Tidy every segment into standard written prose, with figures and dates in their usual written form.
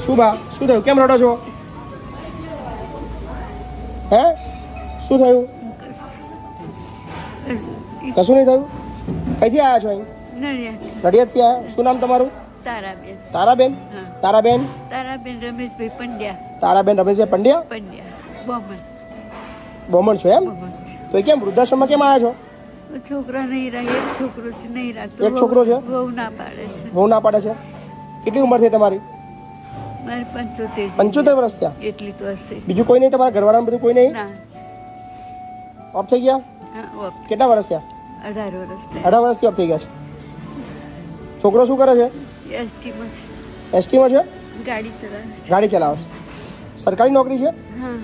શું બા શું થયું? કેમ રડો છો? હે શું થયું? કશું નહીં થયું. કઈથી આવ્યા છો અહીં? નડિયાદથી આવ્યા. શું નામ તમારું? તારાબેન. તારાબેન. તારાબેન. તારાબેન રમેશભાઈ પંડ્યા. તારાબેન રમેશભાઈ પંડ્યા. બોમન. બોમણ છો એમ? તો એ કેમ વૃદ્ધાશ્રમમાં કેમ આવ્યા છો? છોકરા નહીં રહે, એક છોકરો છે નહીં રાખતો. એક છોકરો છે? બહુ ના પાડે છે. બહુ ના પાડે છે. કેટલી ઉંમર થઈ તમારી? મારે 75. 75 વર્ષ થયા. એટલી તો હશે. બીજું કોઈ નહીં? તમારા ઘરવાળામાં બધું કોઈ નહીં? ના. ઓફ થઈ ગયા? હા, કેટલા વર્ષ થયા? 18 વર્ષ. 18 વર્ષથી ઓફ થઈ ગયા છે. છોકરો શું કરે છે? એસટીમાં છે. એસટીમાં છે? ગાડી ચલાવે છે. ગાડી ચલાવે છે. સરકારી નોકરી છે? હા.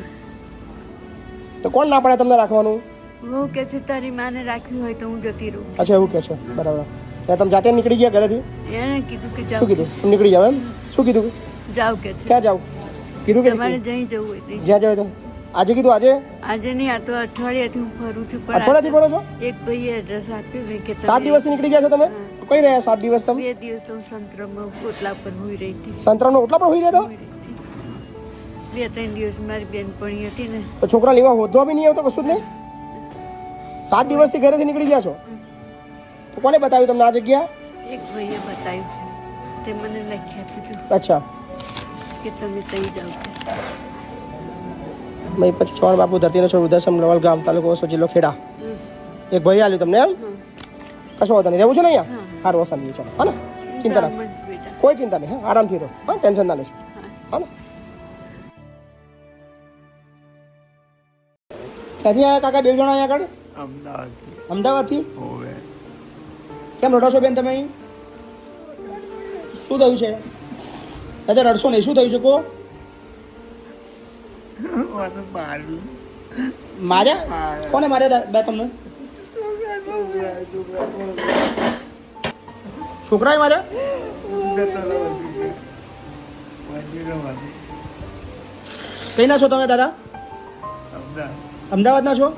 તો કોણ ના પાડે તમને રાખવાનું? બહુ કે છે તારી માને રાખવી હોય તો હું જતી રહું. અચ્છા એવું કે છે. બરાબર. એટલે તમે જાતે નીકળી ગયા ઘરેથી? એણે કીધું કે શું જાઓ. કીધું? નીકળી જાવ એમ? શું કીધું? જાઓ કે છે. ક્યાં જાવ? કીધું કે તમારે જઈ જવું હોય તો. જ્યાં જાવ તો આજે કીધું? આજે આજે નહીં, આ તો અઠવાડિયાથી હું ફરું છું. પણ અઠવાડિયાથી ફરો છો? એક ભાઈએ એડ્રેસ આપ્યું મેં કે 7 દિવસથી નીકળી ગયા છો તમે? તો કઈ રહ્યા 7 દિવસ તમે? 2 દિવસ તો હું સંતરામમાં ઓટલા પર હોઈ રહી હતી. સંતરામનો ઓટલા પર હોઈ રહ્યા તો? 2-3 દિવસ મારી બેનપણી હતી ને. તો છોકરા લેવા હોદવા બી નહીં આવતો? કશું જ નહીં? 7 દિવસથી ઘરેથી નીકળી ગયા છો? તો કોને બતાવ્યું તમને આ જગ્યા? એક ભાઈએ બતાવ્યું. તે મને લખી આપ્યું અચ્છા. કે તમે તઈ જાઓ. મેં પછી ચૌહાણ બાપુ ધરતીનો છો વૃદ્ધાશ્રમ નવલ ગામ તાલુકો ઓસો જિલ્લો ખેડા. એક ભાઈ આલ્યું તમને એમ? કશો વાંધો નહીં. રહેવું છે ને અહીંયા? સારું વસાવી ચાલો. હા ને? ચિંતા ના, કોઈ ચિંતા નહીં. હા, આરામથી રહો. હા, ટેન્શન ના લેશો. હા ને? ક્યાંથી આવ્યા કાકા? 2 જણા અહીંયા આગળ? અમદાવાદથી. કેમ રડો છો બેન તમે અહીં? શું થયું છે? દાદા રડશો નહીં. શું થયું છે? કહો. માર્યા? કોને માર્યા બે તમને? છોકરાએ માર્યા? કઈ ના છો તમે દાદા? અમદાવાદ ના છો?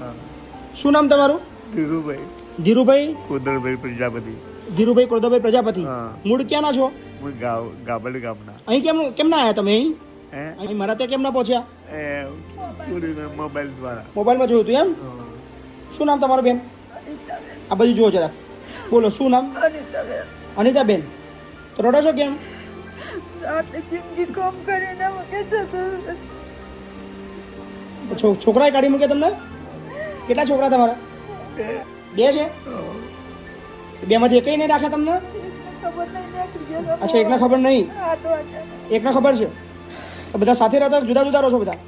શું નામ તમારું? ધીરુભાઈ. ધીરુભાઈ કોદરભાઈ પ્રજાપતિ. ધીરુભાઈ કોદરભાઈ પ્રજાપતિ. મૂળ ક્યાં ના છો? ગાબડ ગામના. અહીં કેમ ના આવ્યા તમે? અહીં હે અહીં મારા ત્યાં કેમ ના પહોંચ્યા? એ મોબાઈલ દ્વારા. મોબાઈલમાં જોયું હતું એમ? શું નામ તમારું બેન? આ બધું જુઓ જરા. બોલો શું નામ? અનિતાબેન. તો રડો છો કેમ? છોકરાએ કાઢી મૂક્યા તમને? કેટલા છોકરા તમારા? 2 છે? 2 માંથી એકઈ નહીં રાખે તમને? અચ્છા, એકને ખબર નહીં. એકને ખબર છે. તો બધા સાથે રહેતા જુદા જુદા રહો છો બધા?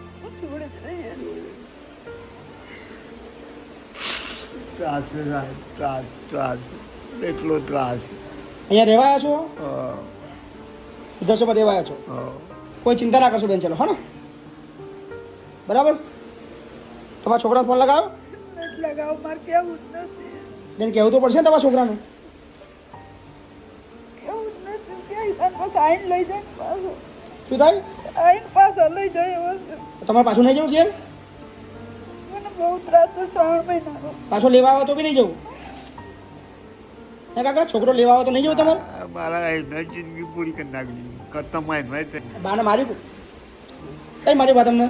ત્રાસ એટલો ત્રાસ. અહીંયા રહેવાયા છો? વૃદ્ધાશ્રમમાં રહેવાયા છો? કોઈ ચિંતા ના કરશો બેન. ચલો હા ને? બરાબર. તમારા છોકરાને ફોન લગાવો. બેન કહેવું તો પડશે ને તમારા છોકરાને. શું થાય? તમારે પાછું નહીં જવું ઘેર? પાછો લેવા આવો તો બી નહીં જવું? હે કાકા, છોકરો લેવા આવો તો નહીં જવું તમારે? મારા જિંદગી પૂરી કરી નાખી. કરતા બાને માર્યું? કઈ મારી બા તમને?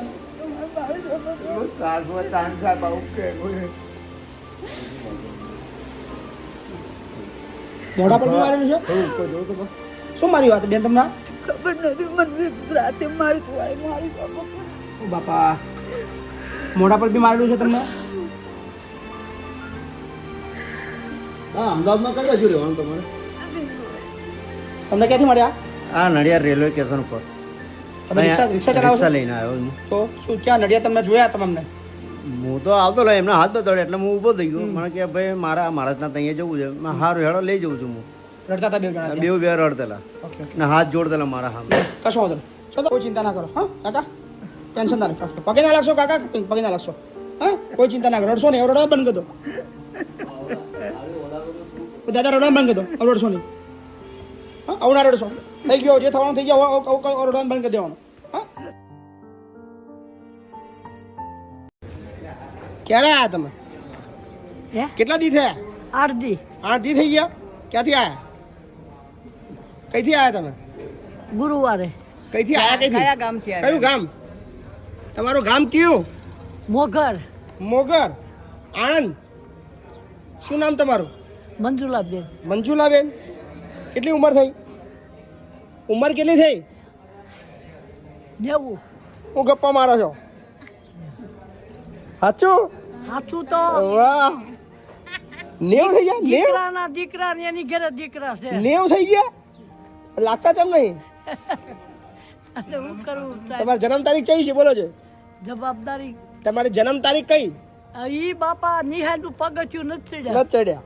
મોઢા પર બી મારેલું છે? શું મારી વાત બેન તમને? ખબર નથી મને. રાતે મારી બાપા, મોઢા પર બી મારેલું છે તમને? હા, અમદાવાદમાં કઈ બાજુ રહેવાનું તમારે? તમને ક્યાંથી મળ્યા? આ નડિયાદ રેલવે સ્ટેશન ઉપર. તમે રિક્ષા ચલાવો છો? લઈને આવ્યો હું. તો શું ક્યાં નડિયાદ તમને જોયા તમને? હું તો આવતો લો, એમના હાથ બતાડ્યો એટલે હું ઊભો થઈ ગયો. મને કે ભાઈ મારા મહારાજના ત્યાં જવું છે. મેં હારું હેડો લઈ જવું છું. હું રડતા હતા 2 જણા? બે રડતેલા ને હાથ જોડતેલા મારા સામે. કશો વાંધો નહીં. ચલો, કોઈ ચિંતા ના કરો. હા કાકા, ટેન્શન ના લો. પગે ના લાગશો કાકા, પગે ના લાગશો. હા, કોઈ ચિંતા ના કરો. રડશો નહીં. રડવા બંધ કરી દો. દાદા રડવા બંધ કરી દો. રડશો નહીં. હા, આવું ના રડશો. થઈ ગયો જે થવાનું થઈ ગયો. રડવાનું બંધ કરી દેવાનું. હા, ક્યારે આવ્યા તમે? કેટલા દી થયા? 8 દી. 8 દી થઈ ગયા? ક્યાંથી આવ્યા? કઈથી આવ્યા તમે? ગુરુવારે કઈથી આયા કઈથી કયા ગામથી આવ્યા? કયું ગામ તમારું ગામ કયું મોગર મોગર આણંદ શું નામ તમારું મંજુલાબેન મંજુલાબેન કેટલી ઉંમર થઈ ઉંમર કેટલી થઈ 90 હું ગપ્પા મારો છો સાચું સાચું તો વાહ 90 થઈ ગયા 90 દીકરાના દીકરા ને એની ઘરે દીકરા છે 90 થઈ ગયા લાગતા ચમ નહીં એટલે હું કરવું સાહેબ? તમારી જન્મ તારીખ કઈ છે બોલો છે જવાબદારી તમારી જન્મ તારીખ કઈ ઈ બાપા નિહાળનું પગથિયું નથી ચડ્યા નથી ચડ્યા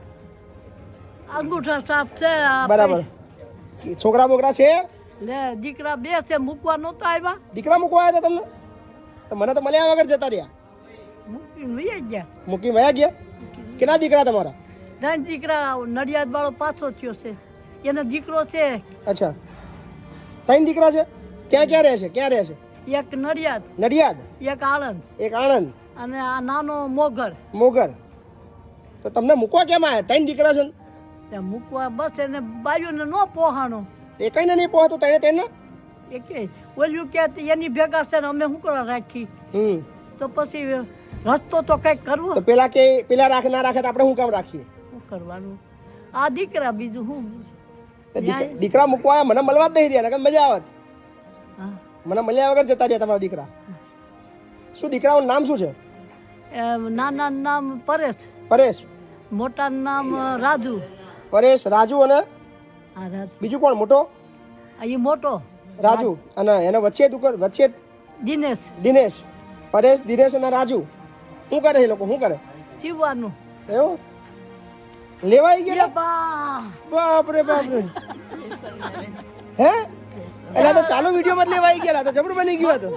અંગૂઠા સાફ છે આ બરાબર છોકરા બોકરા છે લે દીકરા 2 છે મૂકવા નહોતા આવ્યા દીકરા મૂકવા આવ્યા હતા તમને તો મને તો મળ્યા વગર જતા રહ્યા મૂકીને વહી ગયા મૂકી વયા ગયા કેટલા દીકરા તમારા 3 દીકરા નડિયાદ વાળો પાછો થયો છે એનો દીકરો છે અચ્છા 3 દીકરા છે ક્યાં રહે છે એક નડિયાદ નડિયાદ એક આણંદ એક આણંદ અને આ નાનો મોગર મોગર તો તમને મૂકવા કેમ આવ્યા 3 દીકરા છે ને? ત્યાં મૂકવા બસ એને બાયુને નો પોહાણો એ કઈ નહીં પહોંચતો તેને એ કે ઓલ્યું કે એની ભેગા છે ને અમે શું કરવા રાખી તો પછી રસ્તો તો કઈક કરવો તો પેલા રાખે ના રાખે તો આપણે શું કામ રાખીએ શું કરવાનું આ દીકરા બીજું શું તો દીકરા મૂકવા આવ્યા મને મળવા જ નહીં રહ્યા નકર મજા આવત હા મને મળ્યા વગર જતા રહ્યા તમારા દીકરા શું દીકરાનું નામ શું છે નાના નામ પરેશ મોટા નામ રાજુ પરેશ રાજુ અને આ રાજુ બીજું કોણ મોટો એ મોટો રાજુ અને એના વચ્ચે દિનેશ પરેશ દિનેશ અને રાજુ શું કરે એ લોકો શું કરે જીવવાનું એવું લેવાઈ ગયા બા બાપરે હે એટલે તો ચાલુ વિડીયો માં જ લેવાઈ ગયા તો જબરું બની ગયું હતું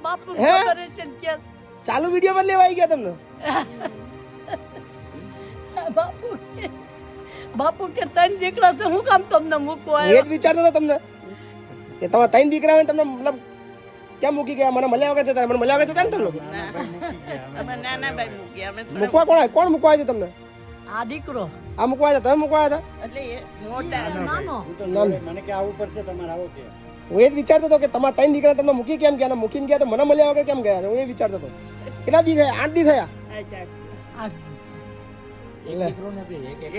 બાપુ હે? કરે છે ને કે ચાલુ વિડીયો માં જ લેવાઈ ગયા તમને બાપુ કે 3 દીકરા છે હું કામ તમને મૂકવા હું એ જ વિચારતો હતો તમને કે તમારા 3 દીકરા હોય તમને મતલબ કેમ મૂકી ગયા મને મળ્યા વગર જતા મને મળ્યા વગર જતા ને તમે લોકો અમે નાના ભાઈ મૂક્યા અમે થોડા- મૂકવા કોણ મૂકવા આવ્યું તમને આ દીકરો આ મૂકવા આવ્યા તમે મૂકવા આવ્યા એટલે એ મોટા નાનો હતા મને કે આવવું પડશે તમારે આવો કે હું એ જ વિચારતો હતો કે તમારા 3 દીકરા તમને મૂકી કેમ ગયા અને મૂકીને ગયા તો મને મળ્યા વગર કેમ ગયા હું એ વિચારતો હતો કેટલા દી થયા 8 દી થયા આ ચાર. આ એટલે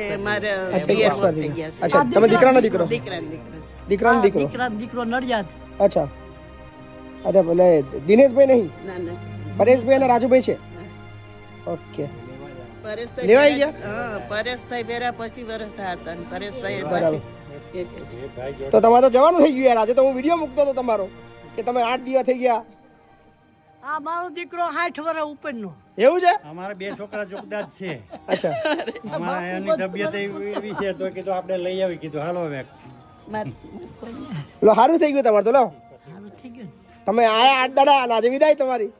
એ મારા અચ્છા, પિયર expert થઈ થઈ ગયા ગયા. અચ્છા તમે દીકરાનો દીકરો દીકરાને દીકરો છે. દીકરાનો દીકરો દીકરો નડિયાદ અચ્છા અચ્છા ભલે દિનેશભાઈ નહીં ના નથી પરેશભાઈ અને રાજુભાઈ છે ઓકે પરેશભાઈ લેવાઈ બેરા- હા પરેશભાઈ બેરા 25 વર્ષ થયા હતા ને પરેશભાઈ બરાબર. પછી તો તમારે તો જવાનું થઈ ગયું યાર આજે તો હું વિડીયો મૂકતો હતો તમારો કે તમે 8 દિવસ થઈ ગયા આ મારો દીકરો 60 વર્ષ ઉપરનો એવું છે અમારા 2 છોકરા જોગદાર છે અચ્છા અમારા એની તબિયત એવી છે તો કીધું આપણે લઈ આવી કીધું હાલો હવે લો સારું થઈ ગયું તમારે તો લો હારું થઈ ગયું તમે આયા 8 દાડા અને આજે વિદાય તમારી ને?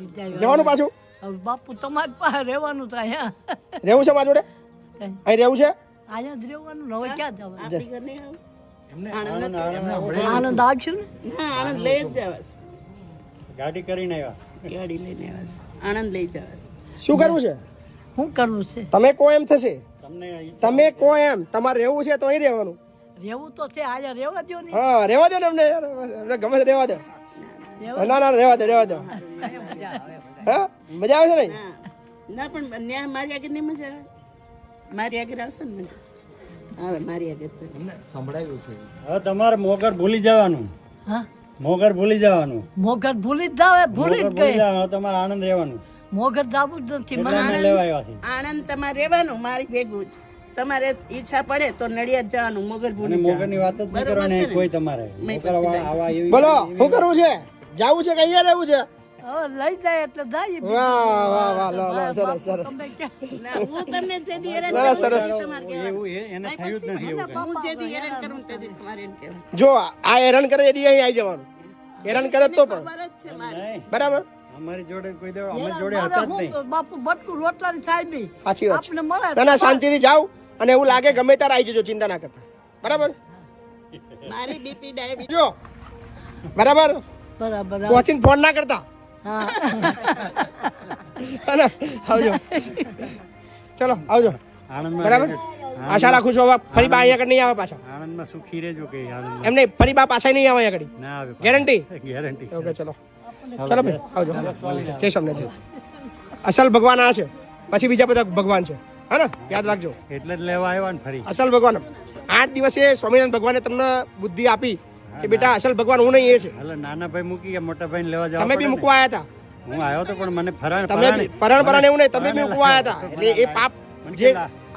વિદાય. જવાનું પાછું હવે બાપુ તમારી પાસે રહેવાનું થાય હા રહેવું છે મારી જોડે અહીં રહેવું છે અહીંયા જ રહેવાનું ને હવે ક્યાં જવાનું આપણી ઘર નહીં આવું? આણંદ નથી આનંદ આવશું ને ના આણંદ લઈ જ જવાસ ગાડી કરીને આવ્યા ગાડી લઈને આવાસ આણંદ લઈ જવાસ શું કરવું છે શું કરવું છે તમે કો એમ થશે તમને તમે કો એમ તમારે રહેવું છે તો અહીં રહેવાનું રહેવું તો છે અહીંયા રહેવા દો ને હા રહેવા દો ને અમને યાર અમને ગમે તે રહેવા દો ના ના રહેવા દો હા મજા આવે છે ને ના ના પણ ન્યા મારી આગળ નહીં મજા આવે મારી આગળ આવશે ને મજા આવે મારી આગળ તો હવે તમારે મોગર ભૂલી જવાનું હા મોગર ભૂલી જવાનું મોગર ભૂલી જ જાવે ભૂલી જ મોગર ભૂલી ગઈ જવાનું તમારે આનંદ રહેવાનું મોગર જાવું જ નથી એટલે મને અમે લેવા આવ્યા છીએ આણંદ તમારે રહેવાનું મારી ભેગું જ તમારે ઈચ્છા પડે તો નડિયાદ જવાનું મોગર અને ભૂલી મોગરની વાત જ નહીં બરોબર કરવાની છે ને? કોઈ તમારે મેં મોગર પછી આવા એવી બોલો શું કરવું છે જાવું છે કે અહીંયા રહેવું છે હવે લઈ જાય એટલે જાય વાહ વાહ વાહ લો લો સરસ સરસ તમે ક્યાં ના હું તમને જેથી હેરાન ના, કરું સરસ. તે તમારે કહેવાનું. એવું એને થયું જ નથી એવું કાંઈ. હું જેથી હેરાન કરું ને તેથી તમારે એમ કહેવાનું. જો આ હેરાન કરે એથી અહીં આવી જવાનું હેરાન કરે તો પણ ખબર જ છે મારી નહીં, બરાબર અમારી જોડે કોઈ દાડો અમે મારે જોડે હતા જ નહીં હું બાપુ બટકું રોટલા ની સાહેબી સાચી વાત છે આપણે મળે ના ના શાંતિથી જાઓ અને એવું લાગે ગમે ત્યારે આવી જજો ચિંતા ના કરતા બરાબર મારી બીપી ડાયાબિટીસ જો બરાબર બરાબર પહોંચીને ફોન ના કરતા હા અને આવજો ચલો આવજો આણંદમાં બરાબર આશા રાખું છું હવે ફરી બા અહીંયા આગળ નહીં આવે પાછા આનંદમાં સુખી રહેજો કે આનંદ એમને ફરી બા પાછા નહીં આવે આગળ ના આવે ગેરંટી ગેરંટી ઓકે ચલો ચલો ભાઈ આવજો જય સ્વામિનારાયણ અસલ ભગવાન આ છે પછી બીજા બધા ભગવાન છે હા ને યાદ રાખજો એટલે જ લેવા આવ્યા ને ફરી અસલ ભગવાન 8 દિવસે સ્વામિનારાયણ ભગવાને તમને બુદ્ધિ આપી કે બેટા અસલ ભગવાન હું નહીં એ છે એટલે નાના ભાઈ મૂકી ગયા મોટા ભાઈ લેવા જવા તમે બી મૂકવા આવ્યા હતા હું આવ્યો તો પણ મને તમે બી પરણ એવું નહીં તમે બી મૂકવા આવ્યા હતા એટલે એ પાપ જે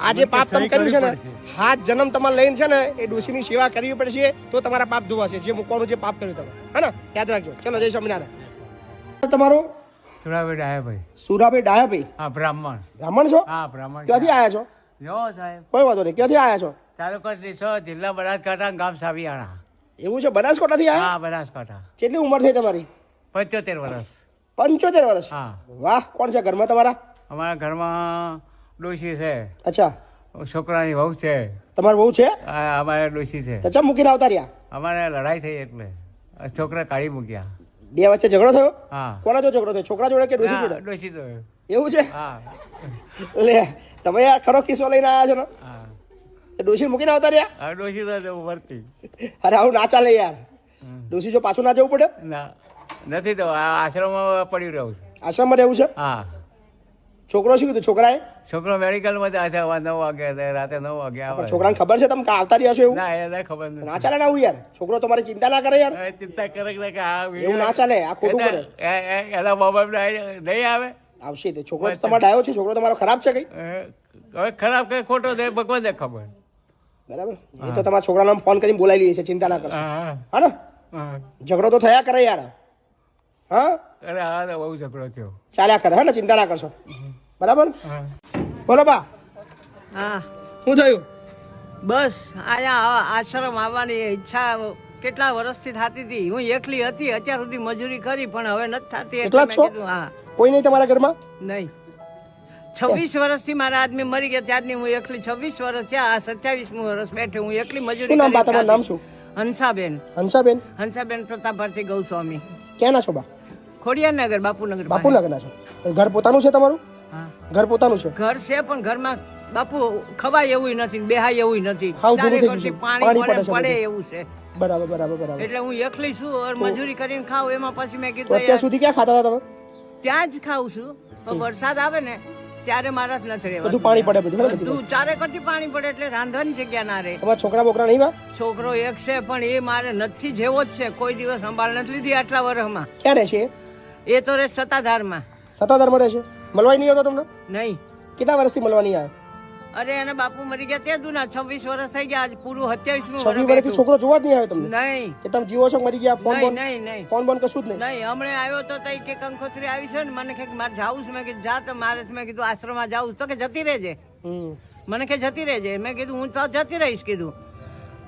આ જે પાપ તમે કર્યું છે ને હાથ જન્મ તમારે લઈને છે ને એ ડોશીની સેવા કરવી પડશે તો તમારા પાપ ધોવાશે જે મૂકવાનું જે પાપ કર્યું તમે હા ને યાદ રાખજો ચલો જય સ્વામિનારાયણ તમારું સુરાભાઈ ડાયા ભાઈ સુરાભાઈ ડાયાભાઈ હા બ્રાહ્મણ બ્રાહ્મણ છો હા બ્રાહ્મણ ક્યાંથી આવ્યા છો જો સાહેબ કોઈ વાંધો નહીં ક્યાંથી આવ્યા છો તાલુકો ત્રીસો જિલ્લા બનાસકાંઠા ગામ સાવિયાણા એવું છે બનાસકાંઠાથી આવ્યા હા બનાસકાંઠા કેટલી ઉંમર થઈ તમારી 75 વર્ષ 75 વર્ષ હા વાહ કોણ છે ઘરમાં તમારા અમારા ઘરમાં ડોશી છે અચ્છા છોકરાની વહુ છે તમારી બહુ છે અમારે ડોશી છે તો ચમ મૂકીને આવતા રહ્યા અમારે લડાઈ થઈ એટલે છોકરા કાઢી મૂક્યા બે વચ્ચે ઝઘડો થયો હા કોના જો ઝઘડો થયો છોકરા જોડે કે ડોશી જોડે ડોશી તો એવું છે હા લે તમે આ ખરો કિસ્સો લઈને આવ્યા છો ને હા તો ડોશી મૂકીને આવતા રહ્યા ડોશી તો વર્તી અરે આવું ના ચાલે યાર ડોશી જો પાછું ના જવું પડે ના નથી તો આ આશ્રમમાં પડી રહ્યું છે આશ્રમમાં રહેવું છે હા છોકરો શું કીધું છોકરાએ છોકરો મેડિકલમાં જાય છે 9 વાગે રાતે 9 વાગે આવે પણ છોકરાને ખબર છે તમે કે આવતા રહ્યા છો એવું ના એને ખબર નથી ના ચાલે ને આવું યાર છોકરો તમારી ચિંતા ના કરે યાર હવે ચિંતા કરે કે આ એવું ના ચાલે આ ખોટું કરે એના બાબા નહીં આવે આવશે તો છોકરો તમારો ડાયો છે છોકરો તમારો ખરાબ છે કઈ હવે ખરાબ કઈ ખોટો દે ભગવાનને ખબર બરાબર એ તો તમારા છોકરાને ફોન કરીને બોલાવી લઈએ છે ચિંતા ના કરશો હા હા ને ઝઘડો તો થયા કરે યાર હા અરે હા તો બહુ ઝઘડો થયો ચાલ્યા કરે હા ને ચિંતા ના કરશો બરાબર બોલો બા હા શું થયું બસ અહીંયા આશ્રમ આવવાની ઈચ્છા કેટલા વર્ષથી થતી હતી હું એકલી હતી અત્યાર સુધી મજૂરી કરી પણ હવે નથી થતી એટલે એકલા જ મેં છો? કીધું હા કોઈ નહીં તમારા ઘરમાં નહીં 26 વર્ષથી મારા આદમી મરી ગયા ત્યારની હું એકલી 26 વર્ષ થયા 27મું વર્ષ બેઠી હું એકલી મજૂરી શું નામ બા કરીને તમારું નામ શું હંસાબેન હંસાબેન હંસાબેન પ્રતાપભાઈ ગૌસ્વામી ક્યાંના છો બા ખોડિયારનગર બાપુનગર પાસે. બાપુનગરના છો ઘર પોતાનું છે તમારું હા ઘર પોતાનું છે ઘર છે પણ ઘરમાં બાપુ ખવાય એવું નથી બેહાય એવું નથી હાવ જૂનું થઈ ચારેકોરથી ગયું છે. પાણી પાણી પડે છે પડે બધું. એવું છે બરાબર બરાબર બરાબર એટલે હું એકલી છું ઓર મજૂરી કરીને ખાઉં એમાં પછી મેં તો કીધું અત્યાર યાર, સુધી ક્યાં ખાતા હતા તમે ત્યાં જ ખાઉં છું પણ વરસાદ આવે ને ત્યારે મારા જ નથી રહેવાતું. બધું પાણી પડે બધું હે ને બધું બધું ચારેકોરથી પાણી પડે એટલે રાંધવાની જગ્યા ના રહે. તમારા છોકરા બોકરા નહીં બા છોકરો એક છે પણ એ મારે નથી જેવો જ છે કોઈ દિવસ સંભાળ નથી લીધી આટલા વર્ષમાં. ક્યાં રહે છે એ? એ તો રહે સત્તાધારમાં. સત્તાધારમાં રહે છે મળવાય નહીં આવતો તમને નહીં કેટલા વર્ષથી મળવા નહીં આવ્યો અરે એને બાપુ મરી ગયા તે દુના 26 વર્ષ થઈ ગયા આજ પૂરું 27મું 26 વર્ષથી છોકરો જોવા જ નહીં આવ્યો તમને નહીં કે તમે જીવો છો કે મરી ગયા ફોન નહીં બોન નહીં નહીં ફોન બોન કશું જ નહીં નહીં હમણે આવ્યો તો તઈ કે કંકોત્રી આવી છે ને મને કે મારે જાવું છે મેં કીધું જા તો મારે મેં કીધું આશ્રમમાં જાવું છે. તો કે જતી રહેજે હમ. મને કે જતી રહેજે મેં કીધું હું તો જતી રહીશ કીધું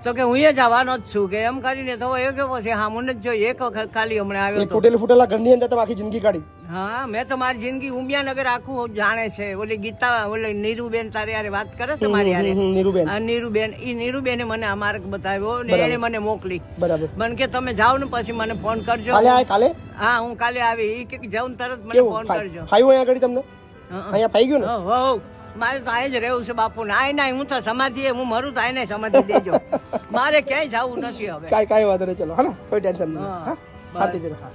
તો કે હું એ જવાનો જ છું કે એમ કરીને તો એ કેવો છે હા મને જ જોઈ એક વખત ખાલી હમણાં એ આવ્યો તો ફૂટેલું ફૂટેલા ઘરની અંદર તમે આખી જિંદગી કાઢી હા મેં તો મારી જિંદગી ઉમિયાનગર આખું જાણે છે ઓલી ગીતા ઓલી નીરુબેન તારે યારે વાત કરે છે મારી યારે નીરુબેન આ નીરુબેને મને આ માર્ગ બતાવ્યો ને એને મને મોકલી બરાબર મને કે તમે જાઓ ને પછી મને ફોન કરજો કાલે આય કાલે હા હું કાલે આવી ઈ કે જાઉં ને તરત મને કેવું ફોન કરજો ફાયું અહીંયા આગળ તમને હં. અહીંયા ફાઈ ગયું ને હો મારે તો આય જ રહેવું છે બાપુ ને આય ના હું તો સમાધિ હું મરું તો આય સમાધિ દેજો મારે ક્યાંય જવું નથી હવે કાંઈ વાંધો નહીં ચલો હા કોઈ ટેન્શન નહીં હા. હા શાંતિથી રહો. હા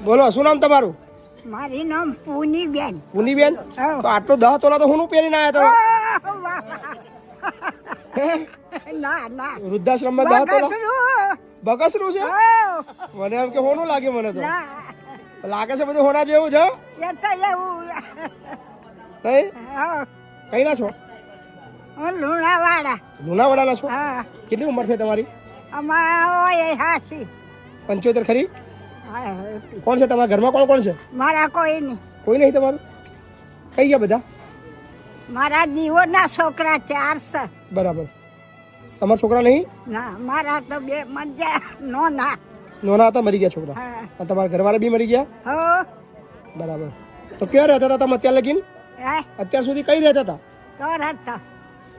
બોલો શું નામ તમારું મારી નામ પૂનીબેન. પુનીબેન હા. તો આટલો 10 તોલા તો હું પહેરીને આવ્યા તમે ના ના વૃદ્ધાશ્રમમાં 10 તોલા બગસરું. બકસરું છે ઓ, મને એમ કે હોનું લાગે મને તો ના લાગે છે બધું હોના જેવું છે એ તો એવું નહીં હા, કઈ ના છો હું લુણાવાડા. લુણાવાડાના છો હા કેટલી ઉંમર છે તમારી અમારા હોય હાસી. 75 ખરી હા, કોણ છે તમારા ઘરમાં કોણ કોણ છે મારા કોઈ નહીં. કોઈ નહીં તમારું કઈ ગયા બધા મારા દીવોના છોકરા 4 છે. બરાબર તમારા છોકરા નહીં ના મારા તો 2 મજા નો ના. નોના હતા મરી ગયા છોકરા હા અને તમારા ઘરવાળા બી મરી ગયા હો બરાબર તો ક્યાં રહેતા હતા તમે અત્યાર લગીન હે અત્યાર સુધી કઈ રહેતા હતા તો રહેતા.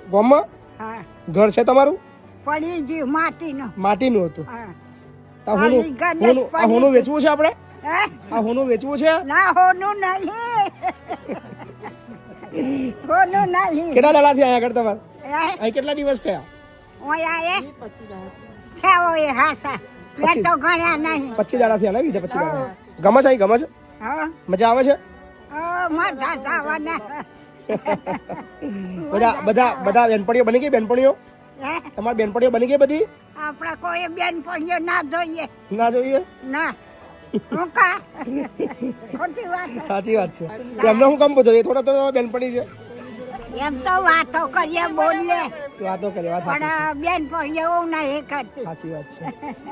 ગામમાં હા ઘર છે તમારું પડી ગયું માટીનું. માટીનું હતું હા આ હોનું આ હોનું વેચવું છે આપણે હે? આ હોનું વેચવું છે ના હોનું નહીં હોનું નહીં કેટલા દાડા થયા અહીંયા આગળ તમારે હે? અહીં કેટલા દિવસ થયા ઓય આયે ખાઓ એ હાસા મેં તો ગણ્યા નહીં 25 દાડા થયા ને બીજા 25 દાડા ગમે છે અહીં ગમે છે હા મજા આવે છે મજા આવવાના બધા બેનપણીઓ બની ગઈ બેનપણીઓ હે? તમારી બેનપણીઓ બની ગઈ બધી આપણે કોઈ બેન પડ્યો ના જોઈએ ના જોઈએ ના હું કા ખોટી વાત સાચી વાત છે તો એમને હું કામ પૂછો થોડા થોડા બેનપણી છે એમ તો વાતો કરીએ બોલીએ વાતો કરે વાત સાચી પણ બેન પડ્યો એવું નહીં કરતી સાચી વાત છે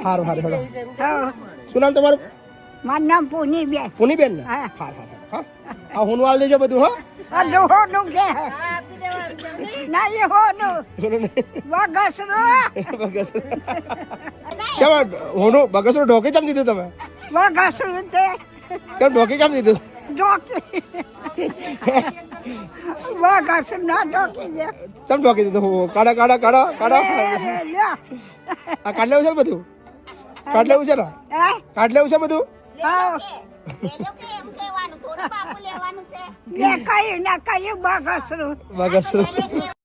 સારું સારું હેડો હા. શું નામ તમારું મારું નામ પૂની બેન પુની બેન ને હા. હા આ હોનું હાલ દેજો બધું હા હજુ હોનું કે નહીં હોનું બગસરું કેમ હોનું બગસરું ઢોકી કેમ કીધું તમે બગસરું તે કેમ ઢોકી કેમ કીધું ડોકી બગસરું ના ડોકી દે કેમ ઢોકી દીધું કાઢા કાઢા કાઢા કાઢા લ્યો. આ કાઢ લેવું છે ને બધું કાઢ લેવું છે ને હે? કાઢ લેવું છે બધું હા. મેં કહ્યું ને કહ્યું બગસરું બગસરું